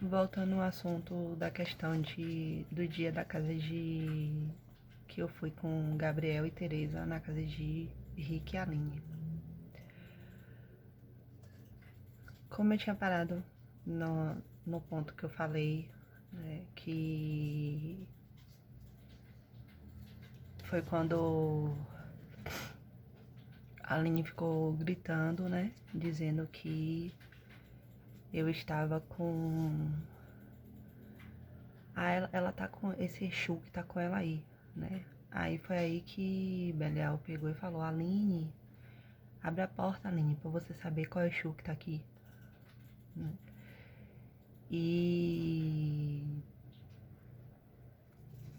voltando ao assunto da questão do dia da casa de... que eu fui com Gabriel e Teresa na casa de Rick e Aline. Como eu tinha parado no ponto que eu falei, né, que foi quando a Aline ficou gritando, né, dizendo que eu estava com... Ah, ela tá com esse Exu que tá com ela aí, né? Aí foi aí que Belial pegou e falou: Aline, abre a porta, Aline, pra você saber qual é o Exu que tá aqui. Né? E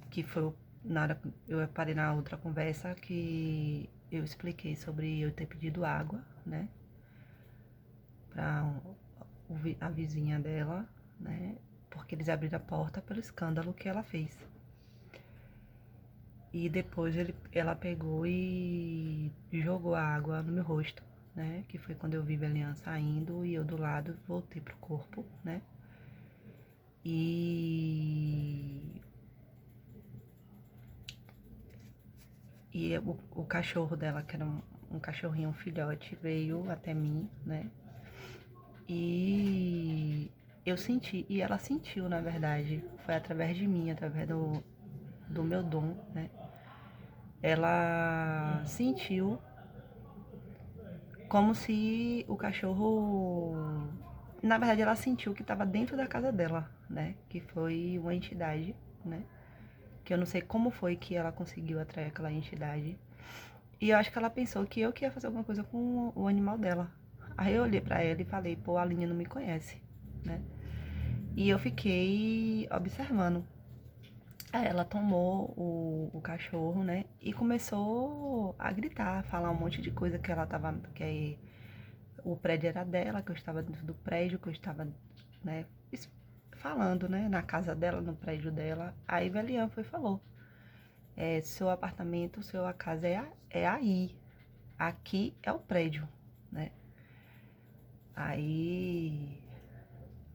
que foi na hora que eu parei na outra conversa que eu expliquei sobre eu ter pedido água, né? Pra a vizinha dela, né? Porque eles abriram a porta pelo escândalo que ela fez. E depois ela pegou e jogou a água no meu rosto, né? Que foi quando eu vi Belian saindo e eu do lado voltei pro corpo, né? E o cachorro dela, que era um cachorrinho, um filhote, veio até mim, né? E eu senti, e ela sentiu, na verdade, foi através de mim, através do meu dom, né? Ela sentiu como se o cachorro... Na verdade, ela sentiu que estava dentro da casa dela, né? Que foi uma entidade, né? Que eu não sei como foi que ela conseguiu atrair aquela entidade. E eu acho que ela pensou que eu que ia fazer alguma coisa com o animal dela. Aí eu olhei pra ela e falei, pô, a Aline não me conhece, né? E eu fiquei observando. Aí ela tomou o cachorro, né? E começou a gritar, a falar um monte de coisa que ela tava... Que o prédio era dela, que eu estava dentro do prédio, que eu estava, né, falando, né, na casa dela, no prédio dela. Aí Velian foi e falou, seu apartamento, sua casa é aí, aqui é o prédio, né. Aí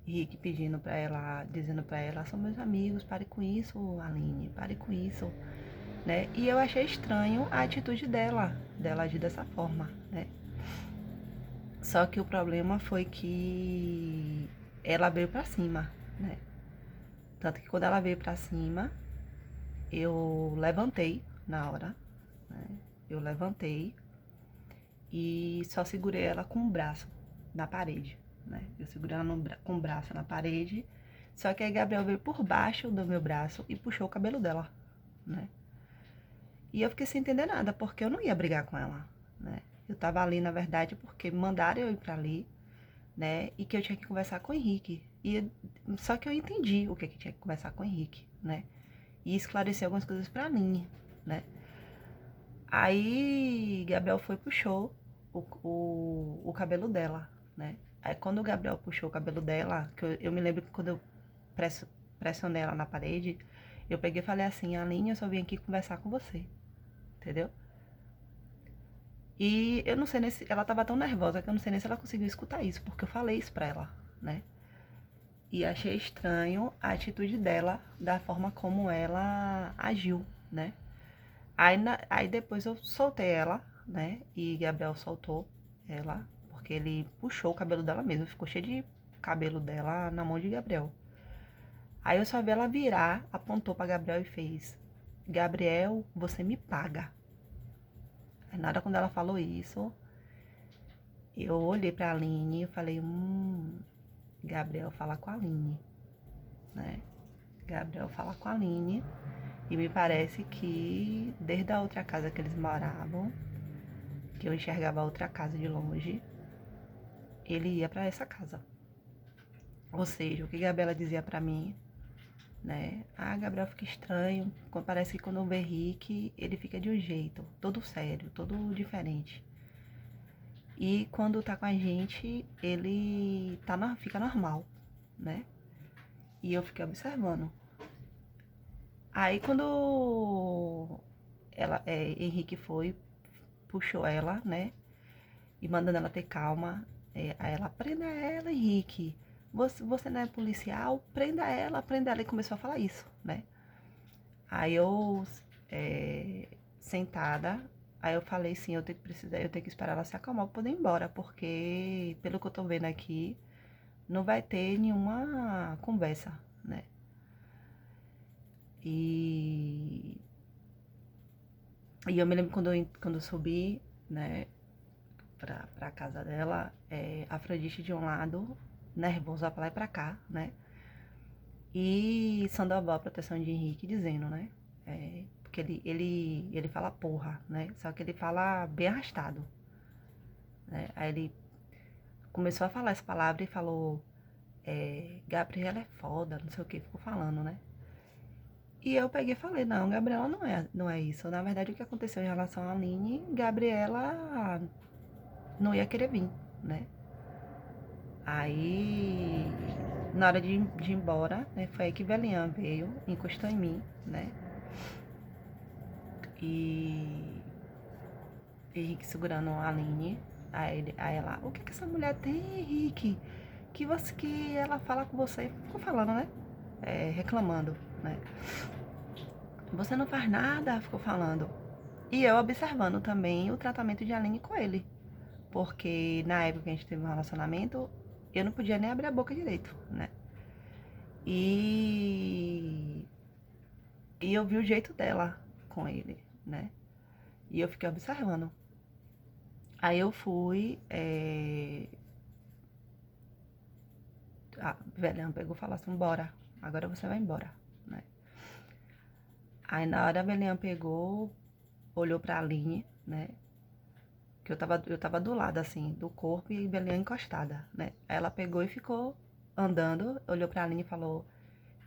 Rick pedindo pra ela, dizendo pra ela, são meus amigos, pare com isso, Aline, pare com isso, né. E eu achei estranho a atitude dela agir dessa forma, né. Só que o problema foi que ela veio pra cima, né? Tanto que quando ela veio pra cima, eu levantei na hora, né? Eu levantei e só segurei ela com o braço na parede, né? Eu segurei ela com o braço na parede, só que aí Gabriel veio por baixo do meu braço e puxou o cabelo dela, né? E eu fiquei sem entender nada, porque eu não ia brigar com ela, né? Eu tava ali, na verdade, porque mandaram eu ir pra ali, né? E que eu tinha que conversar com o Henrique. Só que eu entendi o que tinha que conversar com o Henrique, né? E esclarecer algumas coisas pra mim, né? Aí Gabriel foi e puxou o cabelo dela, né? Aí quando o Gabriel puxou o cabelo dela, que eu me lembro que quando eu pressionei ela na parede, eu peguei e falei assim, Aline, eu só vim aqui conversar com você, entendeu? E eu não sei nem se ela tava tão nervosa que eu não sei nem se ela conseguiu escutar isso, porque eu falei isso pra ela, né? E achei estranho a atitude dela, da forma como ela agiu, né? Aí depois eu soltei ela, né? E Gabriel soltou ela, porque ele puxou o cabelo dela mesmo, ficou cheio de cabelo dela na mão de Gabriel. Aí eu só vi ela virar, apontou pra Gabriel e fez: Gabriel, você me paga. Aí nada, quando ela falou isso, eu olhei pra Aline e falei: Gabriel fala com a Aline, né? Gabriel fala com a Aline. E me parece que desde a outra casa que eles moravam, que eu enxergava a outra casa de longe, ele ia pra essa casa. Ou seja, o que Gabriela dizia pra mim, né? Ah, Gabriel fica estranho. Parece que quando vê Rick, ele fica de um jeito, todo sério, todo diferente. E quando tá com a gente, ele fica normal, né? E eu fiquei observando. Aí quando Henrique foi, puxou ela, né? E mandando ela ter calma. Aí ela, prenda ela, Henrique. você não é policial? Prenda ela, prenda ela. E começou a falar isso, né? Aí eu, sentada, aí eu falei, sim, eu tenho que esperar ela se acalmar pra poder ir embora, porque, pelo que eu tô vendo aqui, não vai ter nenhuma conversa, né? E, e eu me lembro quando eu subi, né, pra casa dela, Afrodite de um lado, nervosa pra lá e pra cá, né? E Sandoval, proteção de Henrique, dizendo, né? Porque ele fala porra, né? Só que ele fala bem arrastado, né? Aí ele começou a falar essa palavra e falou, Gabriela é foda, não sei o que, ficou falando, né? E eu peguei e falei, não, Gabriela não é isso. Na verdade, o que aconteceu em relação a Aline, Gabriela não ia querer vir, né? Aí, na hora de ir embora, né, foi aí que Belian veio, encostou em mim, né? E Henrique segurando a Aline. Aí ela, o que que essa mulher tem, Henrique? Que ela fala com você. Ficou falando, né? Reclamando, né? Você não faz nada, ficou falando. E eu observando também o tratamento de Aline com ele. Porque na época que a gente teve um relacionamento, eu não podia nem abrir a boca direito, né? E, e eu vi o jeito dela com ele, né? E eu fiquei observando. Aí eu fui. A velhão pegou e falou assim: bora, agora você vai embora, né? Aí na hora a velhão pegou, olhou pra Aline, né? Que eu tava do lado, assim, do corpo e a velhão encostada, né? Aí ela pegou e ficou andando, olhou pra Aline e falou: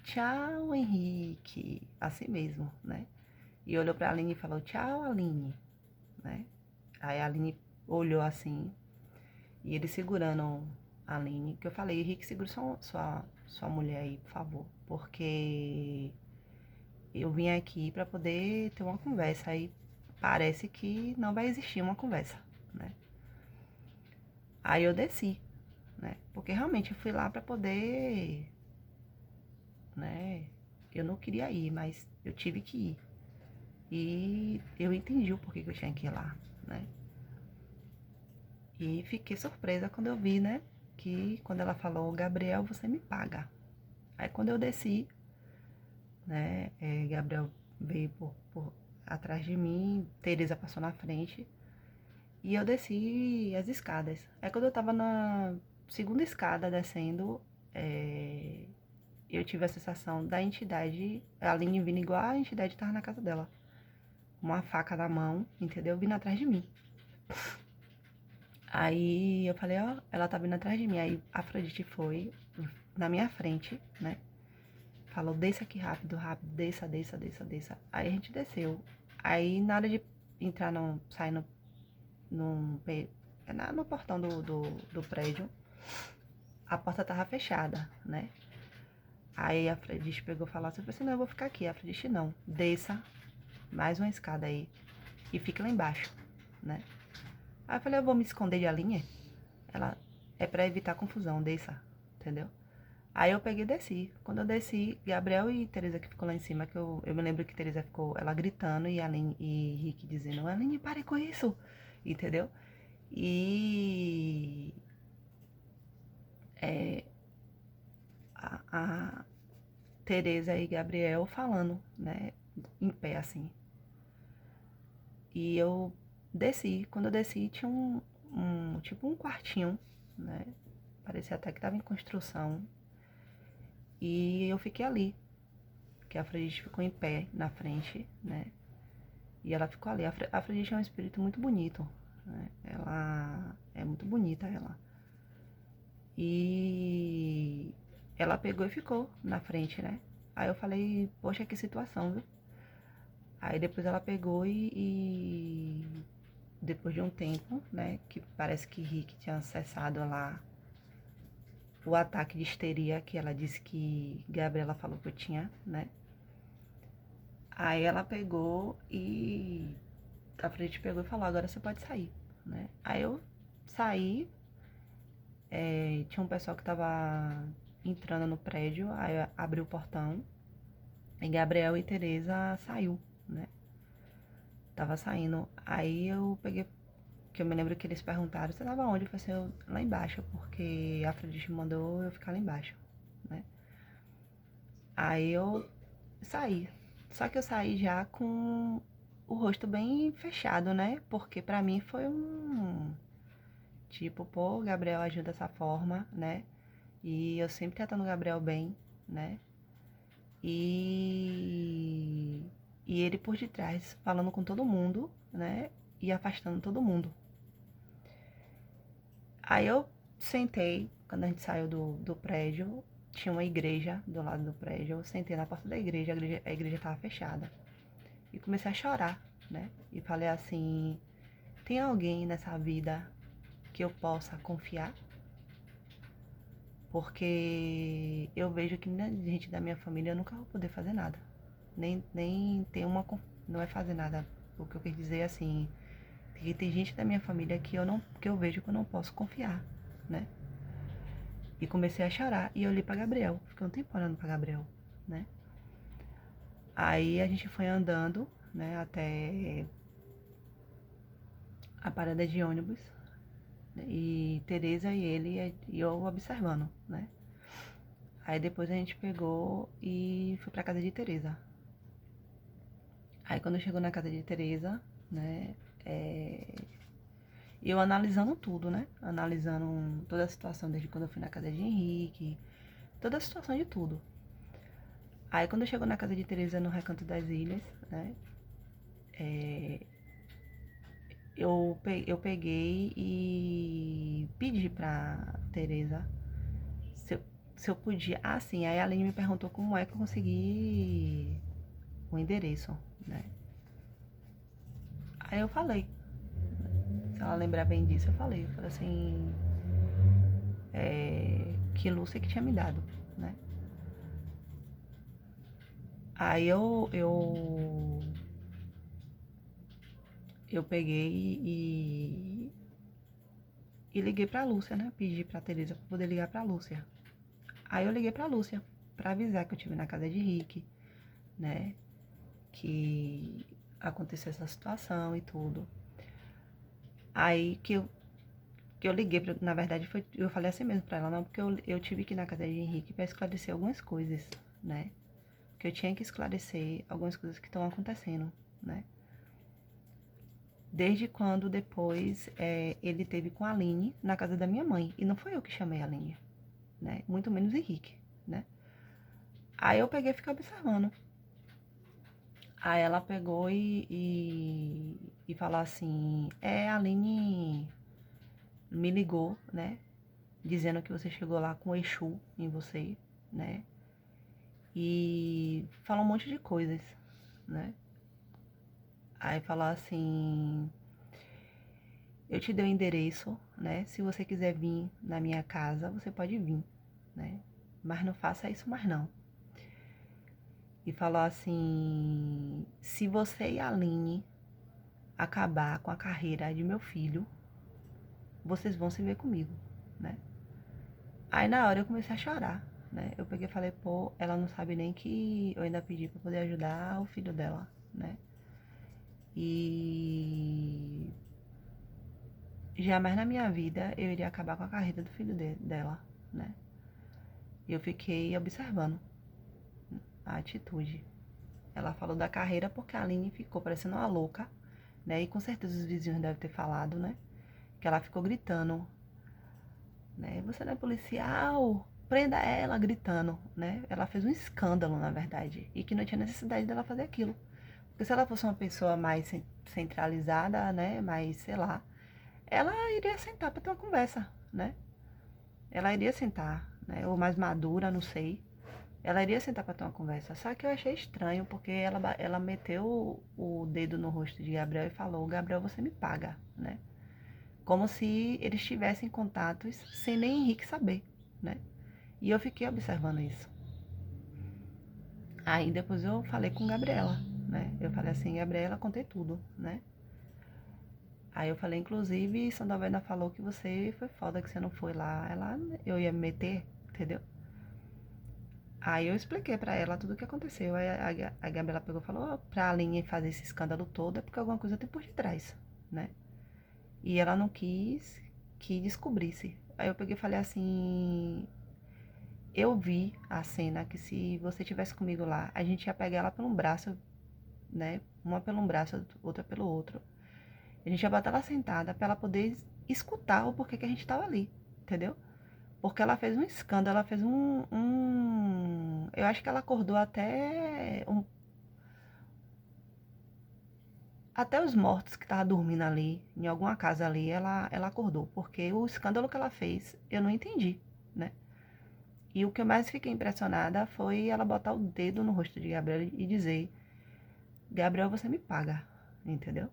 tchau, Henrique. Assim mesmo, né? E olhou pra Aline e falou: tchau, Aline, né? Aí a Aline olhou assim, e ele segurando a Aline, que eu falei: Henrique, segura sua mulher aí, por favor, porque eu vim aqui pra poder ter uma conversa, aí parece que não vai existir uma conversa, né? Aí eu desci, né? Porque realmente eu fui lá pra poder, né? Eu não queria ir, mas eu tive que ir. E eu entendi o porquê que eu tinha que ir lá, né? E fiquei surpresa quando eu vi, né? Que quando ela falou, Gabriel, você me paga. Aí quando eu desci, né? Gabriel veio por atrás de mim, Teresa passou na frente e eu desci as escadas. Aí quando eu tava na segunda escada descendo, eu tive a sensação da entidade, a Aline vindo igual a entidade tava na casa dela. Uma faca na mão, entendeu? Vindo atrás de mim. Aí eu falei, ó, ela tá vindo atrás de mim. Aí a Afrodite foi na minha frente, né? Falou, desça aqui rápido, rápido, desça, desça, desça, desça. Aí a gente desceu. Aí na hora de entrar sair no portão do prédio, a porta tava fechada, né? Aí a Afrodite pegou e falou assim, não, eu vou ficar aqui. A Afrodite, não, desça mais uma escada aí e fica lá embaixo, né? Aí eu falei, eu vou me esconder de Aline? Ela, é pra evitar confusão, desça, entendeu? Aí eu peguei e desci. Quando eu desci, Gabriel e Teresa que ficou lá em cima, que eu me lembro que Teresa ficou, ela gritando e Rick dizendo, Aline, pare com isso, entendeu? E a Teresa e Gabriel falando, né, em pé assim. E eu desci. Quando eu desci, tinha tipo um quartinho, né? Parecia até que tava em construção. E eu fiquei ali, que a Afrodite ficou em pé na frente, né? E ela ficou ali. A Afrodite é um espírito muito bonito, né? Ela é muito bonita, ela. E ela pegou e ficou na frente, né? Aí eu falei, poxa, que situação, viu? Aí depois ela pegou depois de um tempo, né? Que parece que Rick tinha acessado lá o ataque de histeria que ela disse que Gabriela falou que eu tinha, né? Aí ela pegou e a frente pegou e falou, agora você pode sair, né? Aí eu saí Tinha um pessoal que tava entrando no prédio, aí abriu o portão e Gabriel e Tereza saiu, né? Tava saindo. Aí eu peguei, que eu me lembro que eles perguntaram, você tava onde? Eu falei assim, lá embaixo, porque a Afrodite mandou eu ficar lá embaixo, né? Aí eu saí. Só que eu saí já com o rosto bem fechado, né? Porque pra mim foi um tipo, pô, o Gabriel agiu dessa forma, né? E eu sempre tratando o Gabriel bem, né? E, e ele por detrás, falando com todo mundo, né? E afastando todo mundo. Aí eu sentei, quando a gente saiu do prédio, tinha uma igreja do lado do prédio. Eu sentei na porta da igreja, a igreja tava fechada. E comecei a chorar, né? E falei assim: tem alguém nessa vida que eu possa confiar? Porque eu vejo que muita gente da minha família eu nunca vou poder fazer nada. Nem ter uma. Não é fazer nada. O que eu quis dizer é assim. Que tem gente da minha família que eu vejo que eu não posso confiar, né? E comecei a chorar. E eu olhei pra Gabriel. Fiquei um tempo olhando pra Gabriel, né? Aí a gente foi andando, né? Até a parada de ônibus. E Tereza e ele e eu observando, né? Aí depois a gente pegou e foi pra casa de Tereza. Aí quando chegou na casa de Tereza, né? Eu analisando tudo, né? Analisando toda a situação, desde quando eu fui na casa de Henrique, toda a situação de tudo. Aí quando chegou na casa de Tereza no Recanto das Ilhas, né? Eu peguei e pedi pra Tereza se eu podia. Ah, sim, aí a Aline me perguntou como é que eu consegui o endereço, né? Aí eu falei, se ela lembrar bem disso, eu falei assim, que Lúcia que tinha me dado, né? Aí eu peguei e liguei pra Lúcia, né? Pedi pra Tereza pra poder ligar pra Lúcia. Aí eu liguei pra Lúcia pra avisar que eu estive na casa de Rick, né? Que aconteceu essa situação e tudo. Aí que eu liguei, na verdade, eu falei assim mesmo pra ela, não, porque eu tive que ir na casa de Henrique pra esclarecer algumas coisas, né? Que eu tinha que esclarecer algumas coisas que estão acontecendo, né? Desde quando depois ele teve com a Aline na casa da minha mãe. E não foi eu que chamei a Aline, né? Muito menos Henrique, né? Aí eu peguei e fiquei observando. Aí ela pegou e falou assim, a Aline me ligou, né? Dizendo que você chegou lá com Exu em você, né? E falou um monte de coisas, né? Aí falou assim, eu te dei o endereço, né? Se você quiser vir na minha casa, você pode vir, né? Mas não faça isso mais não. E falou assim, se você e a Aline acabar com a carreira de meu filho, vocês vão se ver comigo, né? Aí na hora eu comecei a chorar, né? Eu peguei e falei, pô, ela não sabe nem que eu ainda pedi pra poder ajudar o filho dela, né? E jamais na minha vida eu iria acabar com a carreira do filho dela, né? E eu fiquei observando a atitude. Ela falou da carreira porque a Aline ficou parecendo uma louca, né? E com certeza os vizinhos devem ter falado, né? Que ela ficou gritando, né? Você não é policial? Prenda ela, gritando, né? Ela fez um escândalo, na verdade, e que não tinha necessidade dela fazer aquilo. Porque se ela fosse uma pessoa mais centralizada, né? Mais, sei lá, ela iria sentar para ter uma conversa, né? Ela iria sentar, né? Ou mais madura, não sei. Ela iria sentar para ter uma conversa. Só que eu achei estranho, porque ela meteu o dedo no rosto de Gabriel e falou, Gabriel, você me paga, né? Como se eles tivessem contatos sem nem Henrique saber, né? E eu fiquei observando isso. Aí depois eu falei com Gabriela, né? Eu falei assim, Gabriela, contei tudo, né? Aí eu falei, inclusive, Sandalvena falou que você foi foda, que você não foi lá. Eu ia me meter, entendeu? Aí eu expliquei pra ela tudo o que aconteceu. Aí a Gabriela pegou e falou, ó, pra Aline fazer esse escândalo todo é porque alguma coisa tem por detrás, né? E ela não quis que descobrisse. Aí eu peguei e falei assim, eu vi a cena que se você tivesse comigo lá, a gente ia pegar ela pelo um braço, né? Uma pelo um braço, outra pelo outro. A gente ia botar ela sentada pra ela poder escutar o porquê que a gente tava ali, entendeu? Porque ela fez um escândalo, ela fez eu acho que ela acordou até os mortos que estavam dormindo ali, em alguma casa ali, ela acordou. Porque o escândalo que ela fez, eu não entendi, né? E o que eu mais fiquei impressionada foi ela botar o dedo no rosto de Gabriel e dizer, Gabriel, você me paga, entendeu?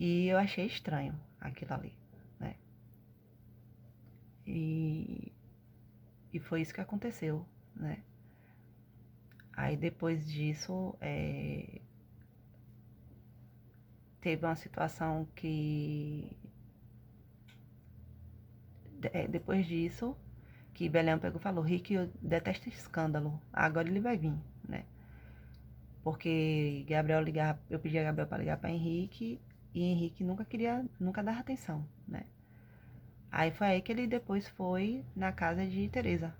E eu achei estranho aquilo ali, né? E, e foi isso que aconteceu, né? Aí depois disso, teve uma situação que, depois disso, que Belém pegou e falou, Rick, eu detesto escândalo, agora ele vai vir, né? Porque eu pedi a Gabriel para ligar para Henrique, e Henrique nunca dava atenção, né? Aí foi aí que ele depois foi na casa de Teresa.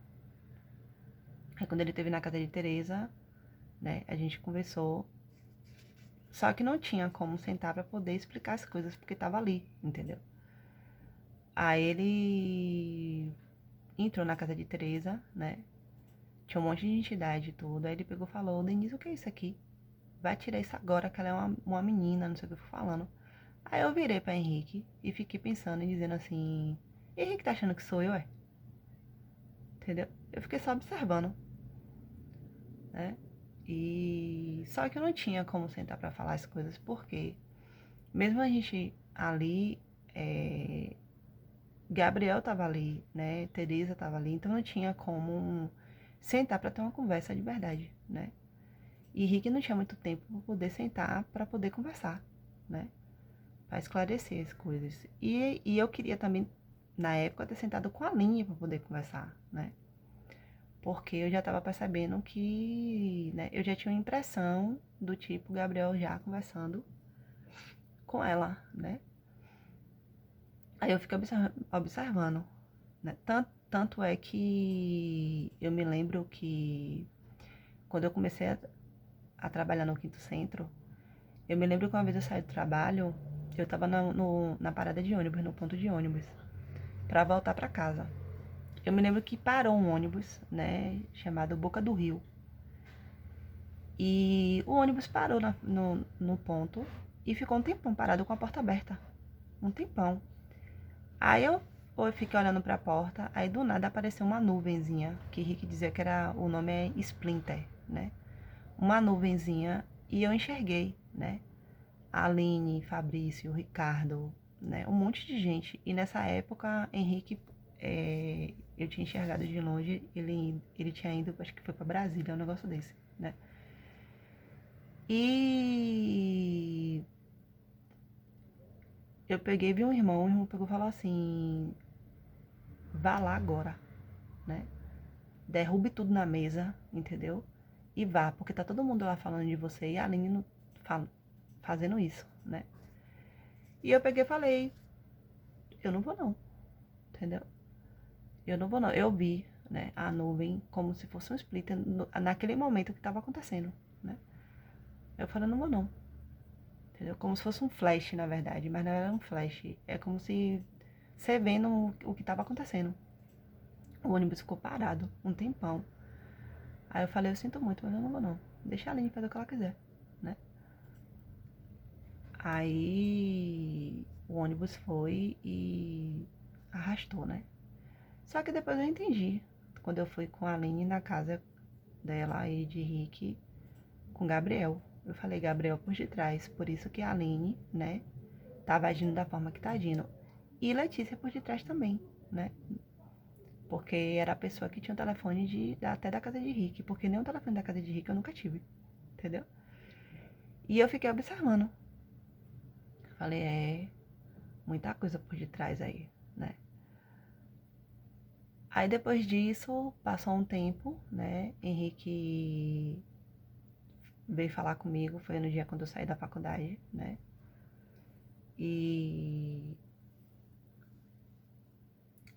Aí quando ele esteve na casa de Teresa, né, a gente conversou, só que não tinha como sentar para poder explicar as coisas, porque tava ali, entendeu? Aí ele entrou na casa de Teresa, né? Tinha um monte de entidade e tudo. Aí ele pegou e falou, Denise, o que é isso aqui? Vai tirar isso agora, que ela é uma menina, não sei o que eu fui falando. Aí eu virei pra Henrique e fiquei pensando e dizendo assim, Henrique tá achando que sou eu, é? Entendeu? Eu fiquei só observando, né? E só que eu não tinha como sentar pra falar as coisas, porque mesmo a gente ali, Gabriel tava ali, né? Teresa tava ali, então não tinha como sentar pra ter uma conversa de verdade, né? E Henrique não tinha muito tempo para poder sentar para poder conversar, né? Para esclarecer as coisas. E eu queria também, na época, ter sentado com a Aline para poder conversar, né? Porque eu já estava percebendo que, né, eu já tinha uma impressão do tipo Gabriel já conversando com ela, né? Aí eu fiquei observando, né? Tanto é que eu me lembro que quando eu comecei a trabalhar no Quinto Centro, eu me lembro que uma vez eu saí do trabalho, eu tava na parada de ônibus, no ponto de ônibus, pra voltar pra casa. Eu me lembro que parou um ônibus, né, chamado Boca do Rio. E o ônibus parou no ponto e ficou um tempão parado com a porta aberta. Um tempão. Aí eu fiquei olhando pra porta, aí do nada apareceu uma nuvenzinha, que Rick dizia que era, o nome é Splinter, né? Uma nuvenzinha, e eu enxerguei, né? Aline, Fabrício, Ricardo, né? Um monte de gente. E nessa época, Henrique, eu tinha enxergado de longe, ele tinha ido, acho que foi pra Brasília, um negócio desse, né? E eu peguei, vi um irmão, o irmão pegou e falou assim, vá lá agora, né? Derrube tudo na mesa, entendeu? E vá, porque tá todo mundo lá falando de você e a Aline fazendo isso, né? E eu peguei e falei, eu não vou não, entendeu? Eu não vou não. Eu vi, né, a nuvem como se fosse um splitter naquele momento que estava acontecendo, né? Eu falei, não vou não. Entendeu? Como se fosse um flash, na verdade, mas não era um flash. É como se você vendo o que estava acontecendo. O ônibus ficou parado um tempão. Aí eu falei, eu sinto muito, mas eu não vou não. Deixa a Aline fazer o que ela quiser, né? Aí o ônibus foi e arrastou, né? Só que depois eu entendi. Quando eu fui com a Aline na casa dela e de Rick com Gabriel. Eu falei, Gabriel por detrás, por isso que a Aline, né, tava agindo da forma que tá agindo. E Letícia por detrás também, né? Porque era a pessoa que tinha o telefone até da casa de Rick, porque nem o telefone da casa de Rick eu nunca tive, entendeu? E eu fiquei observando. falei, muita coisa por detrás aí, né? Aí depois disso, passou um tempo, né? Henrique veio falar comigo, foi no dia quando eu saí da faculdade, né? E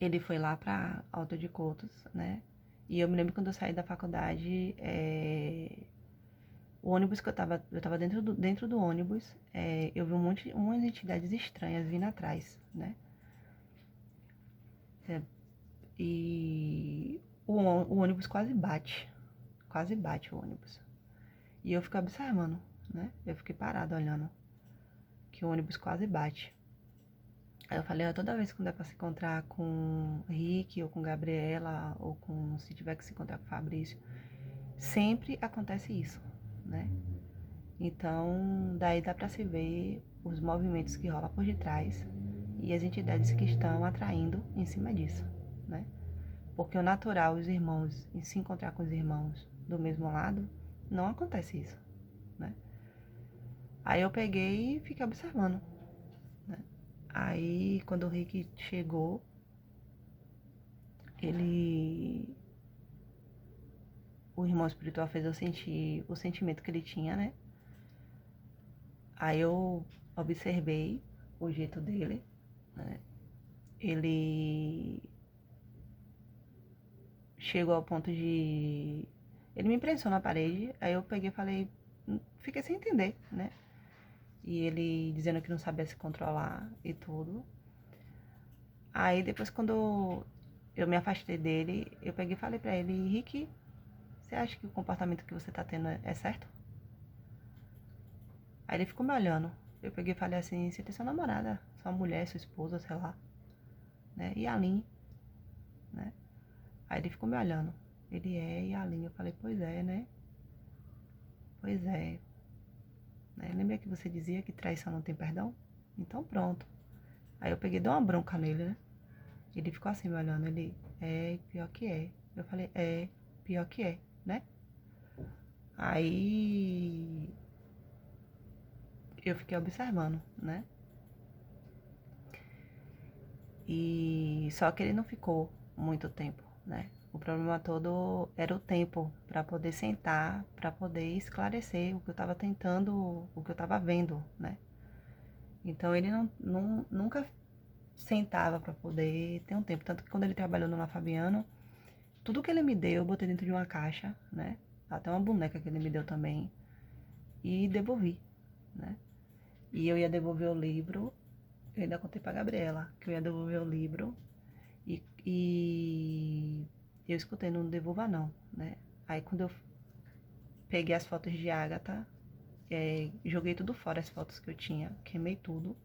ele foi lá pra Alto de Coutos, né? E eu me lembro quando eu saí da faculdade, o ônibus que eu tava dentro do ônibus, eu vi umas entidades estranhas vindo atrás, né? E o ônibus quase bate o ônibus. E eu fiquei observando, né? Eu fiquei parada olhando que o ônibus quase bate. Aí eu falei, toda vez que der pra se encontrar com Rick, ou com Gabriela, ou se tiver que se encontrar com Fabrício, sempre acontece isso, né? Então, daí dá pra se ver os movimentos que rolam por detrás e as entidades que estão atraindo em cima disso, né? Porque o natural, os irmãos, em se encontrar com os irmãos do mesmo lado, não acontece isso, né? Aí eu peguei e fiquei observando, né? Aí, quando o Rick chegou, o irmão espiritual fez eu sentir o sentimento que ele tinha, né? Aí eu observei o jeito dele, né? Ele chegou ao ponto de... Ele me impressionou na parede, aí eu peguei e falei... Fiquei sem entender, né? E ele dizendo que não sabia se controlar e tudo. Aí depois quando eu me afastei dele, eu peguei e falei pra ele, Rick, você acha que o comportamento que você tá tendo é certo? Aí ele ficou me olhando. Eu peguei e falei assim, você tem sua namorada, sua mulher, sua esposa, sei lá, né? E a Aline, né? Aí ele ficou me olhando. Ele e a Aline. Eu falei, pois é, né? Pois é. Né? Lembra que você dizia que traição não tem perdão? Então pronto. Aí eu peguei e dei uma bronca nele, né? Ele ficou assim me olhando. Ele, pior que é. Eu falei, pior que é, né? Aí eu fiquei observando, né? E só que ele não ficou muito tempo, né? O problema todo era o tempo para poder sentar, para poder esclarecer o que eu estava tentando, o que eu estava vendo, né? Então ele nunca sentava para poder ter um tempo. Tanto que quando ele trabalhou no La Fabiano, tudo que ele me deu, eu botei dentro de uma caixa, né? Até uma boneca que ele me deu também. E devolvi, né? E eu ia devolver o livro, eu ainda contei pra Gabriela, que eu ia devolver o livro. E eu escutei, não devolva não, né? Aí quando eu peguei as fotos de Agatha, joguei tudo fora, as fotos que eu tinha, queimei tudo.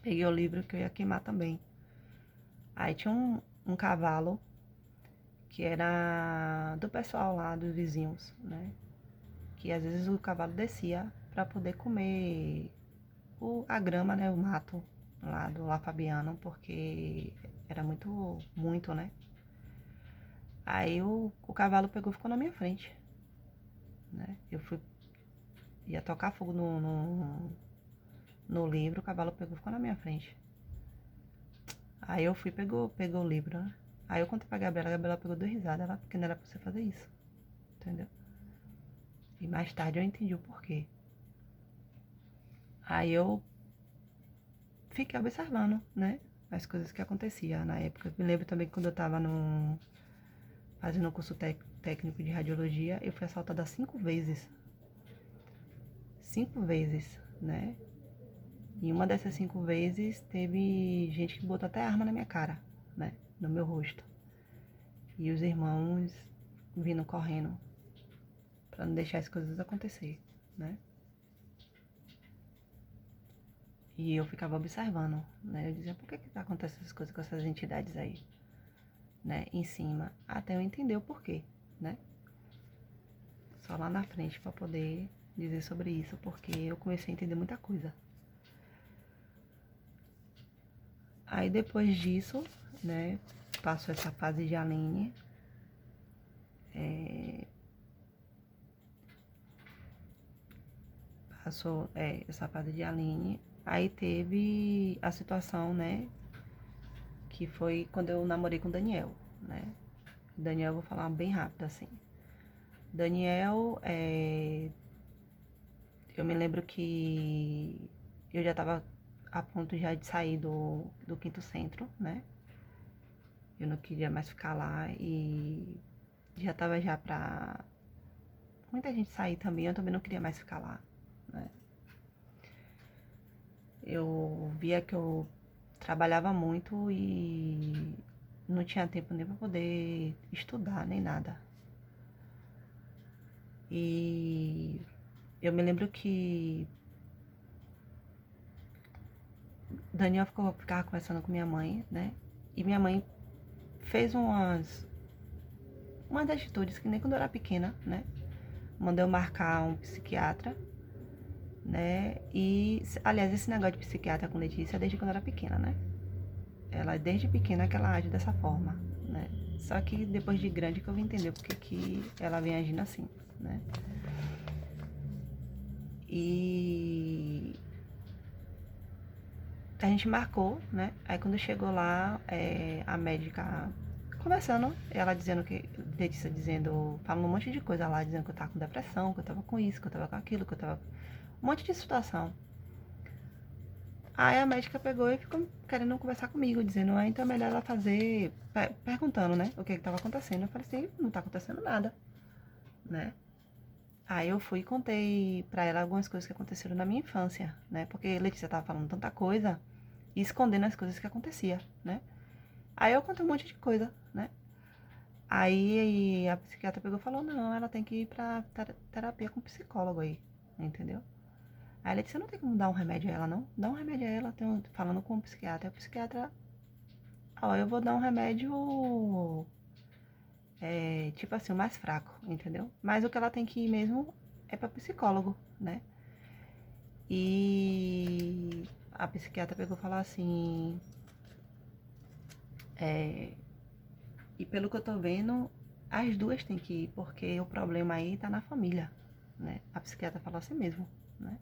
Peguei o livro que eu ia queimar também. Aí tinha um cavalo que era do pessoal lá, dos vizinhos, né? Que às vezes o cavalo descia pra poder comer a grama, né? O mato lá do La Fabiano, porque era muito, né? Aí o cavalo pegou e ficou na minha frente, né? Ia tocar fogo no livro, o cavalo pegou e ficou na minha frente. Aí eu fui, pegou o livro, né? Aí eu contei pra Gabriela, a Gabriela pegou duas risadas, ela, porque não era pra você fazer isso, entendeu? E mais tarde eu entendi o porquê. Aí eu fiquei observando, né? As coisas que aconteciam na época. Me lembro também que quando eu tava fazendo um curso técnico de radiologia, eu fui assaltada 5 vezes. 5 vezes, né? E uma dessas 5 vezes teve gente que botou até arma na minha cara, né? No meu rosto. E os irmãos vindo correndo pra não deixar as coisas acontecer, né? E eu ficava observando, né? Eu dizia, por que tá acontecendo essas coisas com essas entidades aí, né? Em cima, até eu entender o porquê, né? Só lá na frente pra poder dizer sobre isso, porque eu comecei a entender muita coisa. Aí depois disso, né? Passou essa fase de Aline. Passou essa fase de Aline. Aí teve a situação, né, que foi quando eu namorei com o Daniel, né. Daniel, eu vou falar bem rápido, assim. Daniel, eu me lembro que eu já tava a ponto já de sair do Quinto Centro, né? Eu não queria mais ficar lá e já tava já pra muita gente sair também, eu também não queria mais ficar lá, né? Eu via que eu trabalhava muito e não tinha tempo nem pra poder estudar, nem nada. E eu me lembro que Daniel ficava conversando com minha mãe, né? E minha mãe fez umas atitudes que nem quando eu era pequena, né? Mandou eu marcar um psiquiatra, né? E, aliás, esse negócio de psiquiatra com Letícia é desde quando eu era pequena, né? Ela, desde pequena que ela age dessa forma, né? Só que depois de grande que eu vim entender porque que ela vem agindo assim, né? E a gente marcou, né? Aí quando chegou lá, a médica conversando, ela dizendo que, Letícia dizendo, falando um monte de coisa lá, dizendo que eu tava com depressão, que eu tava com isso, que eu tava com aquilo, que eu tava. Um monte de situação. Aí a médica pegou e ficou querendo conversar comigo, dizendo, então é melhor ela fazer. Perguntando, né? O que tava acontecendo. Eu falei assim, não tá acontecendo nada, né? Aí eu fui e contei pra ela algumas coisas que aconteceram na minha infância, né? Porque Letícia tava falando tanta coisa e escondendo as coisas que acontecia, né? Aí eu contei um monte de coisa, né? Aí a psiquiatra pegou e falou, não, ela tem que ir pra terapia com psicólogo aí, entendeu? Aí ela disse, não tem como dar um remédio a ela, não? Dá um remédio a ela, falando com o psiquiatra. Aí o psiquiatra, ó, eu vou dar um remédio, tipo assim, o mais fraco, entendeu? Mas o que ela tem que ir mesmo é pra psicólogo, né? E a psiquiatra pegou e falou assim, e pelo que eu tô vendo, as duas têm que ir, porque o problema aí tá na família, né? A psiquiatra falou assim mesmo, né?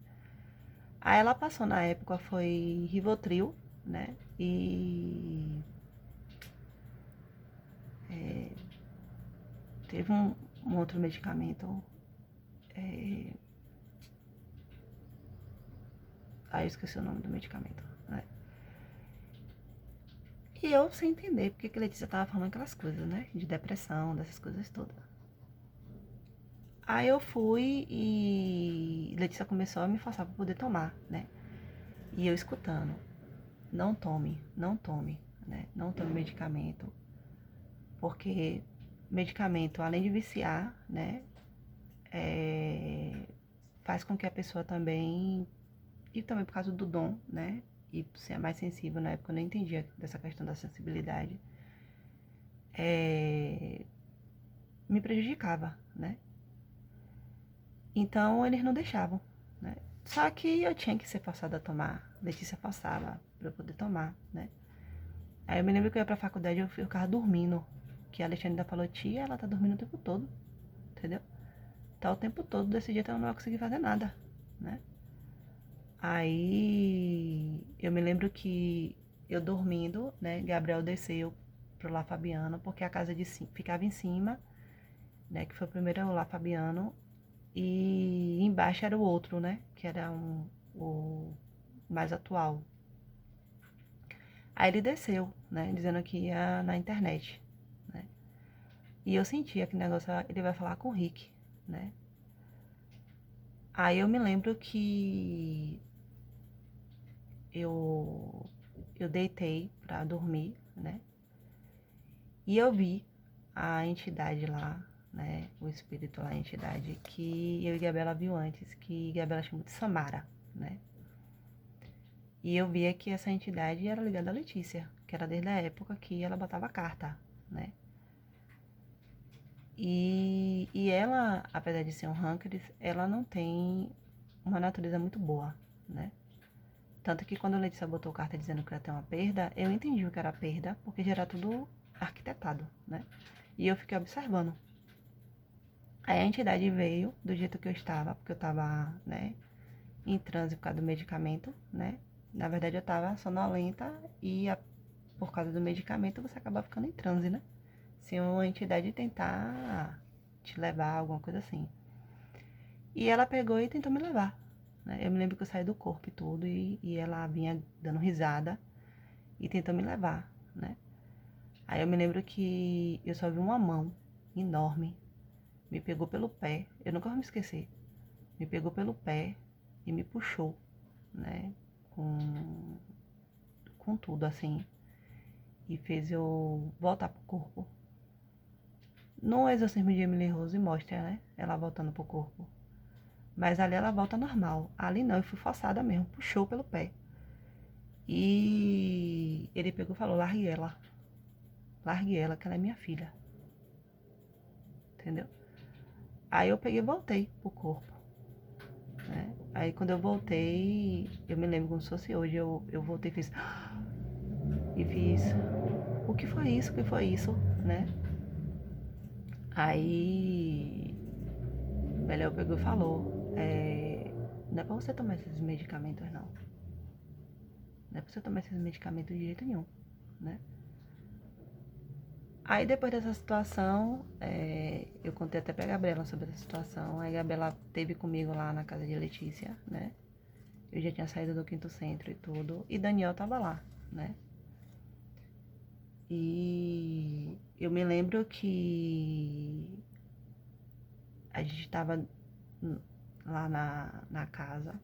Aí ela passou na época, foi Rivotril, né? E teve um outro medicamento. Aí eu esqueci o nome do medicamento, né? E eu sem entender porque que a Letícia tava falando aquelas coisas, né? De depressão, dessas coisas todas. Aí eu fui e Letícia começou a me forçar pra poder tomar, né? E eu escutando, não tome, não tome, né? Não tome medicamento, porque medicamento, além de viciar, né? Faz com que a pessoa também, e também por causa do dom, né? E ser mais sensível, na época eu não entendia dessa questão da sensibilidade, me prejudicava, né? Então eles não deixavam, né? Só que eu tinha que ser forçada a tomar. Letícia forçava pra eu poder tomar, né? Aí eu me lembro que eu ia pra faculdade e eu ficava dormindo. Que a Alexandre ainda falou, tia, ela tá dormindo o tempo todo, entendeu? Tá o tempo todo, desse jeito ela não vai conseguir fazer nada, né? Aí eu me lembro que eu dormindo, né? Gabriel desceu pro Lá Fabiano, porque a casa de cima ficava em cima, né? Que foi o primeiro Lá Fabiano. E embaixo era o outro, né? Que era o mais atual. Aí ele desceu, né? Dizendo que ia na internet, né? E eu sentia que o negócio, ele vai falar com o Rick, né? Aí eu me lembro que eu deitei pra dormir, né? E eu vi a entidade lá, né? O espírito lá, a entidade que eu e Gabriela viu antes, que Gabriela chamou de Samara, né? E eu via que essa entidade era ligada à Letícia, que era desde a época que ela botava carta, né? E ela, apesar de ser um Rancres, ela não tem uma natureza muito boa, né? Tanto que quando a Letícia botou carta dizendo que ia ter uma perda, eu entendi o que era perda, porque já era tudo arquitetado, né? E eu fiquei observando. Aí a entidade veio do jeito que eu estava, porque eu estava, né, em transe por causa do medicamento, né? Na verdade, eu tava sonolenta e por causa do medicamento você acaba ficando em transe, né? Se uma entidade tentar te levar, alguma coisa assim. E ela pegou e tentou me levar, né? Eu me lembro que eu saí do corpo e tudo, e ela vinha dando risada e tentou me levar, né? Aí eu me lembro que eu só vi uma mão enorme, me pegou pelo pé, eu nunca vou me esquecer, me pegou pelo pé e me puxou, né? Com tudo assim, e fez eu voltar pro corpo. No exorcismo de Emily Rose mostra, né? Ela voltando pro corpo. Mas ali ela volta normal. Ali não, eu fui forçada mesmo, puxou pelo pé. E ele pegou e falou: largue ela, que ela é minha filha. Entendeu? Aí eu peguei e voltei pro corpo, né? Aí quando eu voltei, eu me lembro como se fosse hoje, eu voltei e fiz. E fiz. O que foi isso? O que foi isso? Né? Aí. O Belial pegou e falou: não é pra você tomar esses medicamentos, não. Não é pra você tomar esses medicamentos de jeito nenhum, né? Aí depois dessa situação, eu contei até pra Gabriela sobre essa situação. Aí a Gabriela teve comigo lá na casa de Letícia, né? Eu já tinha saído do Quinto Centro e tudo. E Daniel tava lá, né? E eu me lembro que a gente tava lá na casa.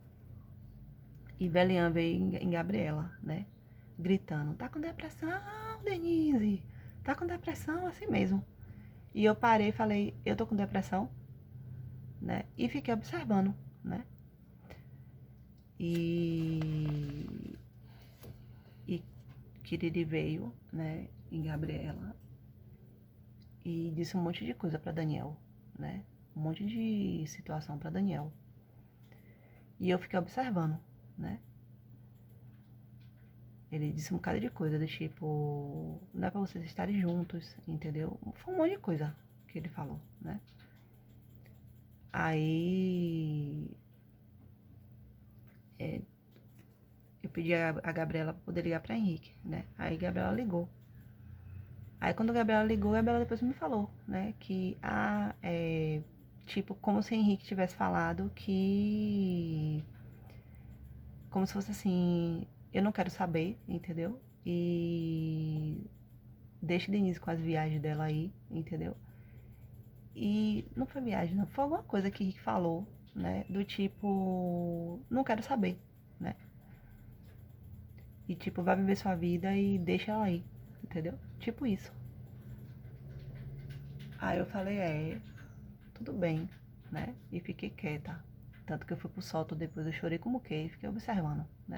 E Belian veio em Gabriela, né? Gritando: tá com depressão, Denise? Tá com depressão assim mesmo. E eu parei e falei: eu tô com depressão, né? E fiquei observando, né? E, e Kiriri veio, né? Em Gabriela e disse um monte de coisa pra Daniel, né? Um monte de situação pra Daniel. E eu fiquei observando, né? Ele disse um bocado de coisa, do tipo, não é pra vocês estarem juntos, entendeu? Foi um monte de coisa que ele falou, né? Aí eu pedi a Gabriela pra poder ligar pra Henrique, né? Aí a Gabriela ligou. Aí quando a Gabriela ligou, a Gabriela depois me falou, né? Que, tipo, como se o Henrique tivesse falado que... Como se fosse assim, eu não quero saber, entendeu? E deixa Denise com as viagens dela aí, entendeu? E não foi viagem, não. Foi alguma coisa que Henrique falou, né? Do tipo, não quero saber, né? E tipo, vai viver sua vida e deixa ela aí, entendeu? Tipo isso. Aí eu falei: tudo bem, né? E fiquei quieta. Tanto que eu fui pro solto depois, eu chorei como que e fiquei observando, né?